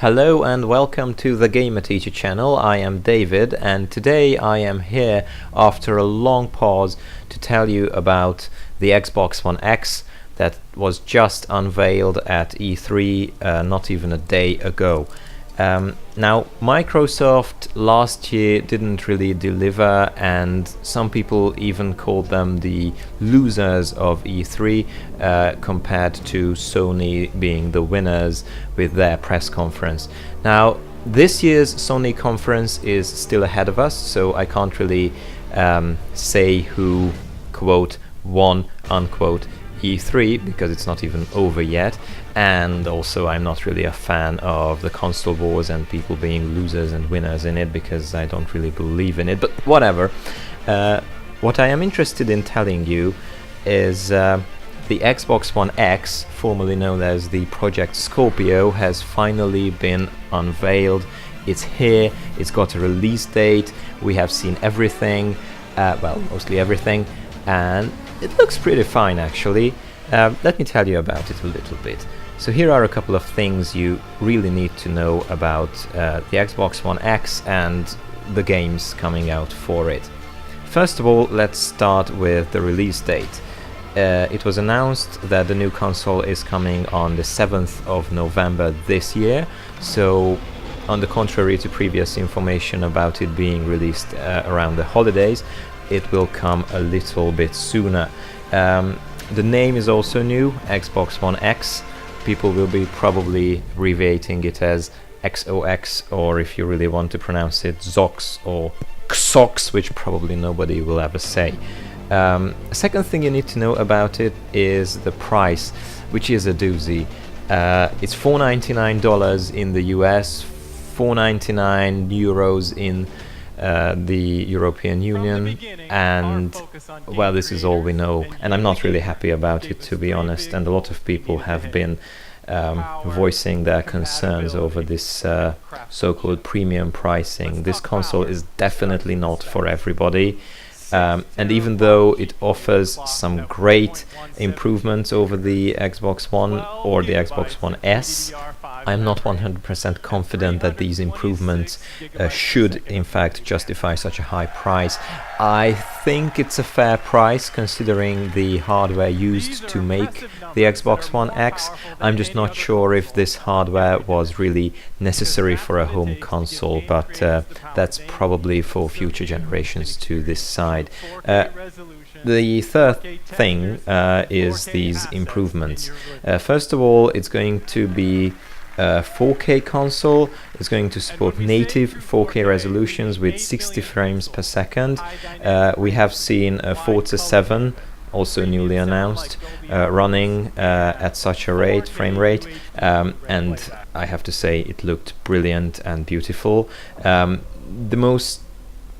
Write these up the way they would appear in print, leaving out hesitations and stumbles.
Hello and welcome to the Gamer Teacher channel. I am David and today I am here after a long pause to tell you about the Xbox One X that was just unveiled at E3 not even a day ago. Now, Microsoft last year didn't really deliver, and some people even called them the losers of E3 compared to Sony being the winners with their press conference. Now, this year's Sony conference is still ahead of us, so I can't really say who, quote, won, unquote, E3 because it's not even over yet, and also I'm not really a fan of the console wars and people being losers and winners in it because I don't really believe in it, but whatever. What I am interested in telling you is the Xbox One X, formerly known as the Project Scorpio, has finally been unveiled. It's here, it's got a release date, we have seen everything, well, mostly everything, and it looks pretty fine actually. Let me tell you about it a little bit. So here are a couple of things you really need to know about the Xbox One X and the games coming out for it. First of all, let's start with the release date. It was announced that the new console is coming on the 7th of November this year, so on the contrary to previous information about it being released around the holidays, it will come a little bit sooner. The name is also new, Xbox One X. People will be probably abbreviating it as XOX, or if you really want to pronounce it, Zox or Xox, which probably nobody will ever say. Second thing you need to know about it is the price, which is a doozy. It's $499 in the US, €499 in the European Union, and well, this is all we know, and I'm not really happy about it, to be honest, and a lot of people have been voicing their concerns over this so-called premium pricing. This console is definitely not for everybody, and even though it offers some great improvements over the Xbox One or the Xbox One S, I'm not 100% confident that these improvements should in fact justify such a high price. I think it's a fair price considering the hardware used to make the Xbox One X. I'm just not sure if this hardware was really necessary for a home console, but that's probably for future generations to decide. The third thing is these improvements. First of all, it's going to be a 4K console. It's going to support native 4K resolutions with 60 frames per second. We have seen a Forza 7, also newly announced, running at such a frame rate, and I have to say it looked brilliant and beautiful. The most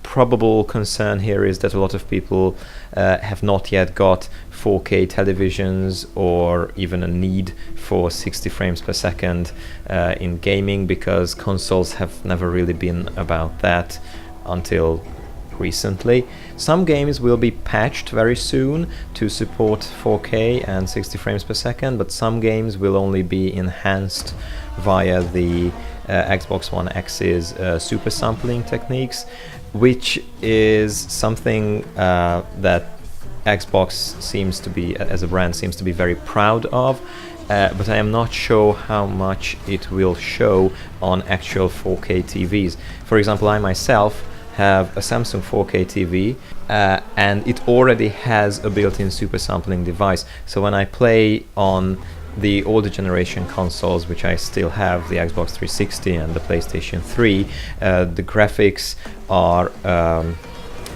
probable concern here is that a lot of people have not yet got 4K televisions or even a need for 60 frames per second in gaming, because consoles have never really been about that until recently. Some games will be patched very soon to support 4K and 60 frames per second, but some games will only be enhanced via the Xbox One X's super sampling techniques, which is something that Xbox seems to be, as a brand, seems to be very proud of, but I am not sure how much it will show on actual 4K TVs. For example, I myself have a Samsung 4K TV and it already has a built-in super sampling device, so when I play on the older generation consoles, which I still have, the Xbox 360 and the PlayStation 3, the graphics are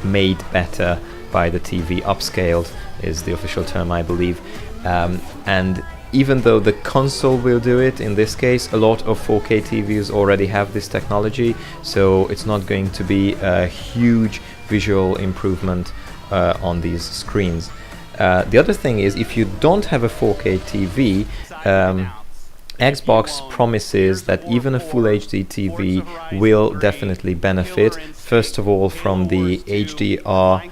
made better by the TV, upscaled is the official term, I believe, and even though the console will do it, in this case, a lot of 4K TVs already have this technology, so it's not going to be a huge visual improvement on these screens. The other thing is, if you don't have a 4K TV, Xbox promises that even a Full HD TV will definitely benefit, first of all from the HDR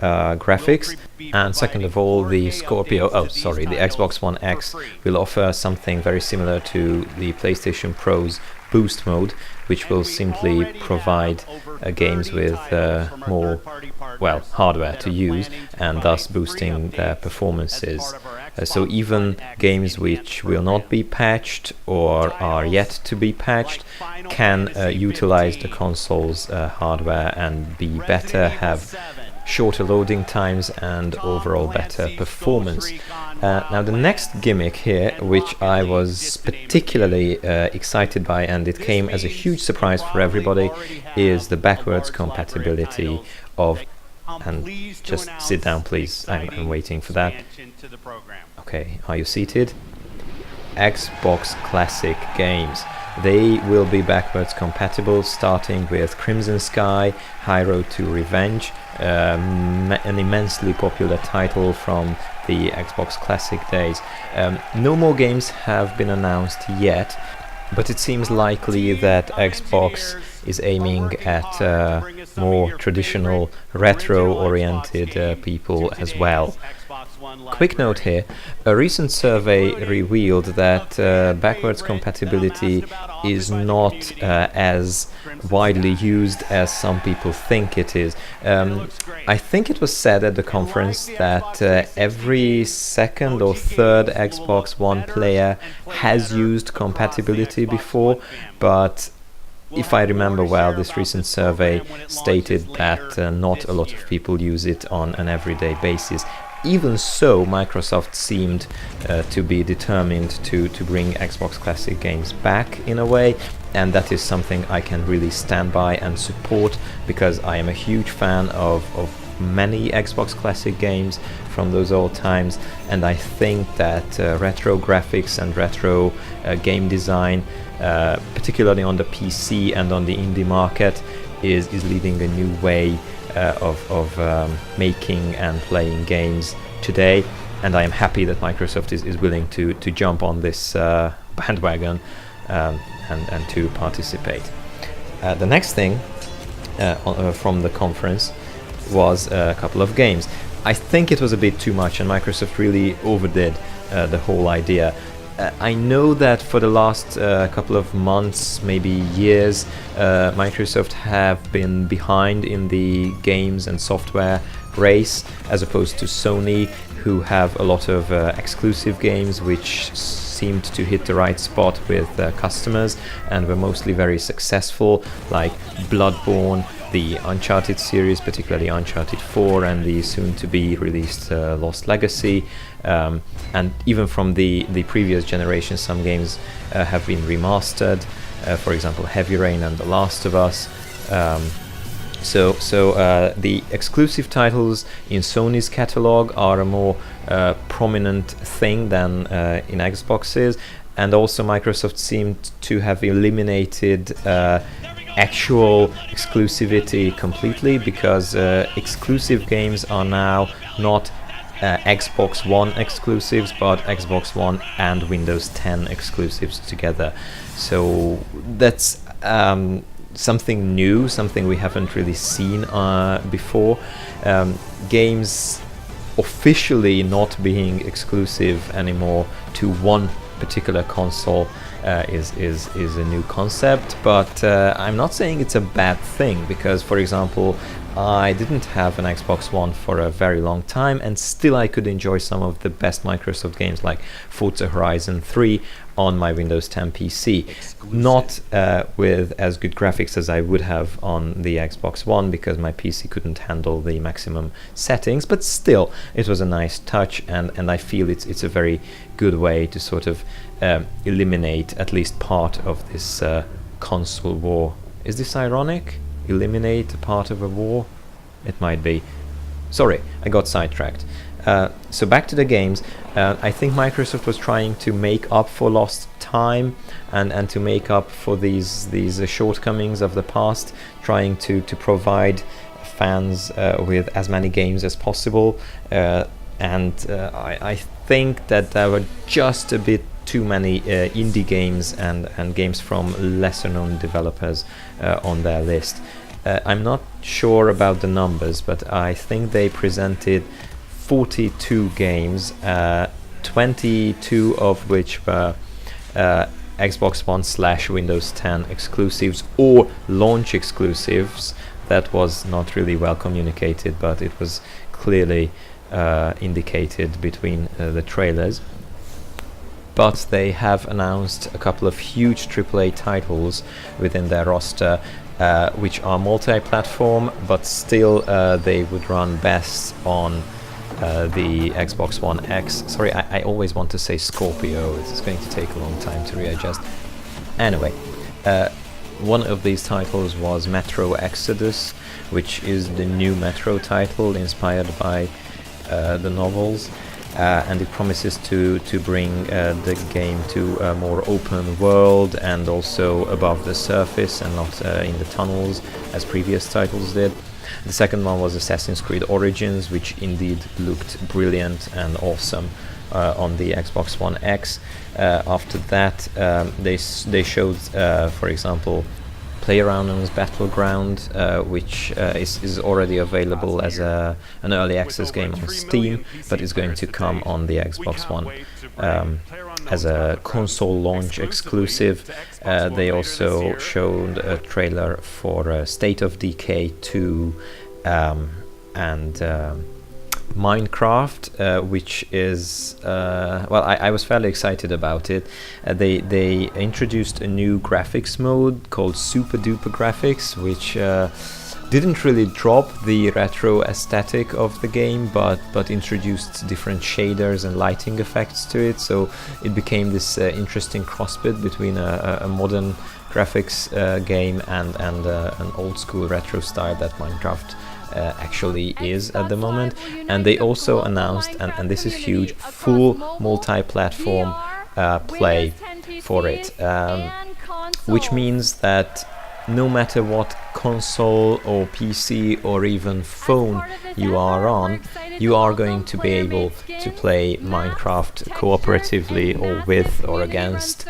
graphics, and second of all, the Xbox One X will offer something very similar to the PlayStation Pro's boost mode, which will simply provide games with more, well, hardware to use, and thus boosting their performances. So even games which will not be patched or are yet to be patched can utilize the console's hardware and be better, have shorter loading times and overall better performance. Now the next gimmick here, which I was particularly excited by, and it came as a huge surprise for everybody, is the backwards compatibility of, and just sit down please, I'm waiting for that. Okay, are you seated? Xbox Classic games. They will be backwards compatible, starting with Crimson Sky, High Road to Revenge, an immensely popular title from the Xbox Classic days. No more games have been announced yet, but it seems likely that Xbox is aiming at more traditional, retro-oriented people as well. Quick note here, a recent survey revealed that backwards compatibility is not as widely used as some people think it is. I think it was said at the conference that every second or third Xbox One player has used compatibility before, but if I remember well, this recent survey stated that not a lot of people use it on an everyday basis. Even so, Microsoft seemed to be determined to bring Xbox Classic games back in a way, and that is something I can really stand by and support, because I am a huge fan of many Xbox Classic games from those old times, and I think that retro graphics and retro game design, particularly on the PC and on the indie market, is leading a new way of making and playing games today, and I am happy that Microsoft is willing to jump on this bandwagon and to participate. The next thing from the conference was a couple of games. I think it was a bit too much, and Microsoft really overdid the whole idea. I know that for the last couple of months, maybe years, Microsoft have been behind in the games and software race, as opposed to Sony, who have a lot of exclusive games which seemed to hit the right spot with customers and were mostly very successful, like Bloodborne, the Uncharted series, particularly Uncharted 4, and the soon-to-be released Lost Legacy. And even from the previous generation, some games have been remastered, for example Heavy Rain and The Last of Us. So the exclusive titles in Sony's catalog are a more prominent thing than in Xbox's, and also Microsoft seemed to have eliminated actual exclusivity completely, because exclusive games are now not Xbox One exclusives, but Xbox One and Windows 10 exclusives together. So that's something new, something we haven't really seen before. Games officially not being exclusive anymore to one particular console is a new concept, but I'm not saying it's a bad thing, because, for example, I didn't have an Xbox One for a very long time, and still I could enjoy some of the best Microsoft games like Forza Horizon 3 on my Windows 10 PC. Not with as good graphics as I would have on the Xbox One, because my PC couldn't handle the maximum settings, but still it was a nice touch, and I feel it's a very good way to sort of eliminate at least part of this console war. Is this ironic? Eliminate a part of a war? It might be. Sorry, I got sidetracked. So back to the games. I think Microsoft was trying to make up for lost time and to make up for these shortcomings of the past, trying to provide fans with as many games as possible. And I think that there were just a bit too many indie games and games from lesser known developers on their list. I'm not sure about the numbers, but I think they presented 42 games, 22 of which were Xbox One / Windows 10 exclusives or launch exclusives. That was not really well communicated, but it was clearly indicated between the trailers. But they have announced a couple of huge AAA titles within their roster, which are multi-platform, but still they would run best on the Xbox One X. Sorry, I always want to say Scorpio. It's going to take a long time to readjust. Anyway, one of these titles was Metro Exodus, which is the new Metro title inspired by the novels. And it promises to bring the game to a more open world and also above the surface and not in the tunnels as previous titles did. The second one was Assassin's Creed Origins, which indeed looked brilliant and awesome on the Xbox One X. After that, they showed, for example, PlayerUnknown's Battleground, which is already available as an early access game on Steam, but is going to come on the Xbox One as a console launch exclusive. They also showed a trailer for State of Decay 2 and Minecraft, which is well, I was fairly excited about it. They introduced a new graphics mode called Super Duper Graphics, which didn't really drop the retro aesthetic of the game, but introduced different shaders and lighting effects to it. So it became this interesting crossbit between a modern graphics game and an old school retro style that Minecraft actually is at the moment. And they also announced, and this is huge, full multi-platform play for it, which means that no matter what console or PC or even phone you are on, you are going to be able to play Minecraft cooperatively or with or against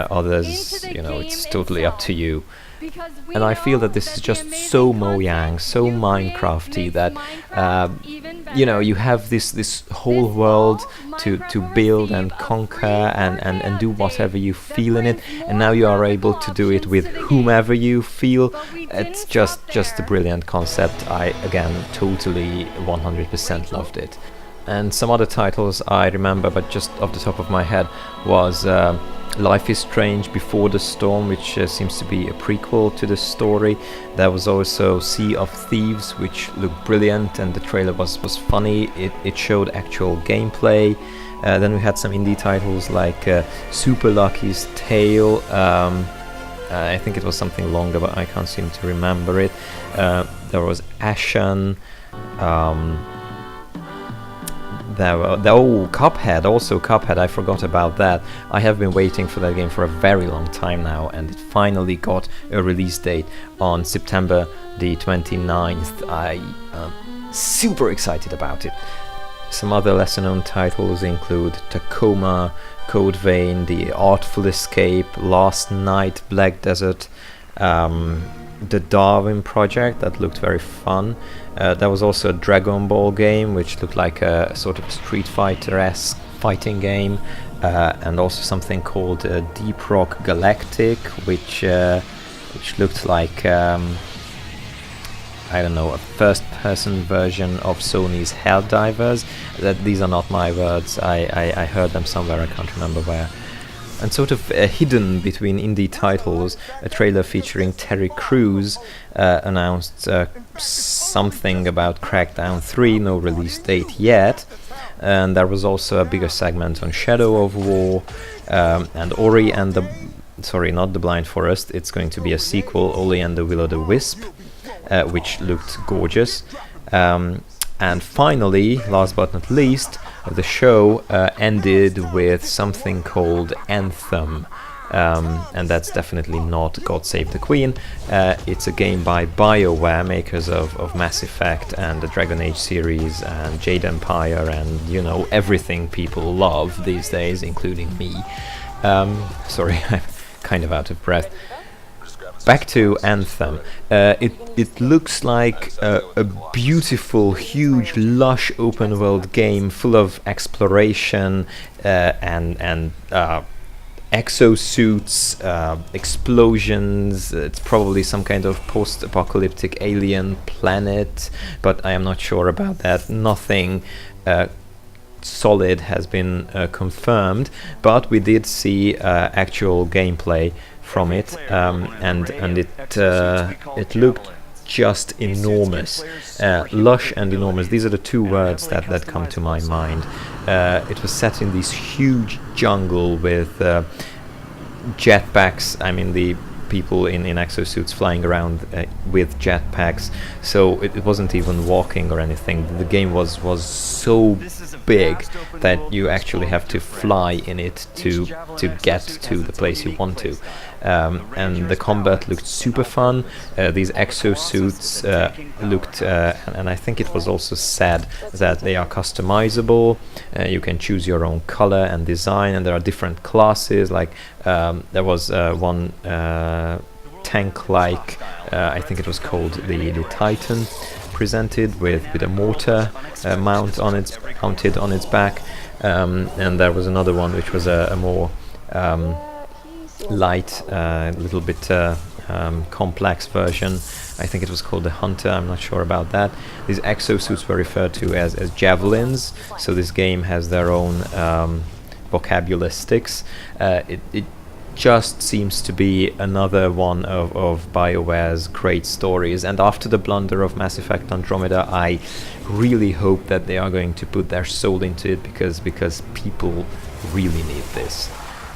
others. You know, it's totally up to you. And I feel that this is just so Mojang, so Minecrafty that you know, you have this whole world to build and conquer and do whatever you feel in it, and now you are able to do it with whomever you feel. It's just a brilliant concept. I again totally 100% loved it. And some other titles I remember, but just off the top of my head, was Life is Strange Before the Storm, which seems to be a prequel to the story. There was also Sea of Thieves, which looked brilliant, and the trailer was funny. It showed actual gameplay. Then we had some indie titles like Super Lucky's Tale. I think it was something longer, but I can't seem to remember it. There was Ashen. Cuphead, also Cuphead, I forgot about that. I have been waiting for that game for a very long time now, and it finally got a release date on September the 29th. I am super excited about it. Some other lesser known titles include Tacoma, Code Vein, The Artful Escape, Last Night, Black Desert, the Darwin Project, that looked very fun. There was also a Dragon Ball game, which looked like a sort of Street Fighter-esque fighting game, and also something called Deep Rock Galactic, which looked like I don't know, a first-person version of Sony's Helldivers. These are not my words. I heard them somewhere. I can't remember where. And sort of hidden between indie titles, a trailer featuring Terry Crews announced something about Crackdown 3, no release date yet. And there was also a bigger segment on Shadow of War and Ori and the... Sorry, not the Blind Forest. It's going to be a sequel, Ori and the Will-o'-the-Wisp, which looked gorgeous. And finally, last but not least, the show ended with something called Anthem, and that's definitely not God Save the Queen. It's a game by BioWare, makers of Mass Effect and the Dragon Age series and Jade Empire and, you know, everything people love these days, including me. Sorry, I'm kind of out of breath. back to Anthem. It looks like a beautiful, huge, lush open world game full of exploration and exosuits, explosions. It's probably some kind of post-apocalyptic alien planet, but I am not sure about that. Nothing solid has been confirmed, but we did see actual gameplay from it, and it looked just enormous. Lush and enormous, these are the two words that come to my mind. It was set in this huge jungle with jetpacks. I mean, the people in exosuits flying around with jetpacks, so it wasn't even walking or anything. The game was so big that you actually have to fly in it to get to the place you want to. And the combat looked super fun. These exosuits looked, and I think it was also said that they are customizable. You can choose your own color and design, and there are different classes. Like there was one tank-like, I think it was called the Titan, presented with a mortar mounted on its back, and there was another one which was a more light, little bit complex version. I think it was called the Hunter. I'm not sure about that. These exosuits were referred to as javelins, so this game has their own vocabularistics. It just seems to be another one of BioWare's great stories, and after the blunder of Mass Effect Andromeda, I really hope that they are going to put their soul into it, because people really need this.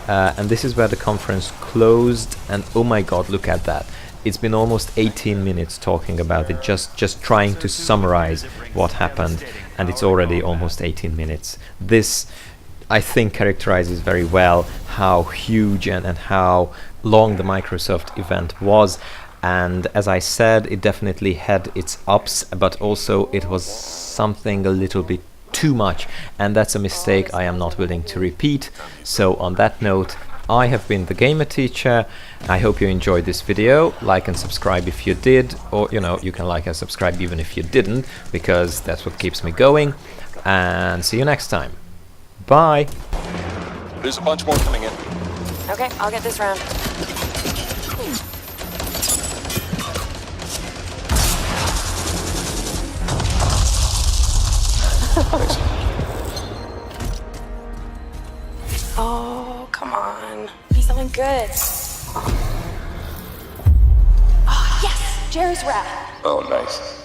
And this is where the conference closed, and oh my god, look at that. It's been almost 18 minutes talking about it, just trying to summarize what happened, and it's already almost 18 minutes. This, I think, characterizes very well how huge and how long the Microsoft event was. And as I said, it definitely had its ups, but also it was something a little bit too much, and that's a mistake I am not willing to repeat. So on that note, I have been the Gamer Teacher. I hope you enjoyed this video. Like and subscribe if you did, or you can like and subscribe even if you didn't, because that's what keeps me going. And see you next time. Bye. There's a bunch more coming in. Okay, I'll get this round. Thanks. Oh, come on. Be something good. Oh, yes! Jerry's wrap. Oh, nice.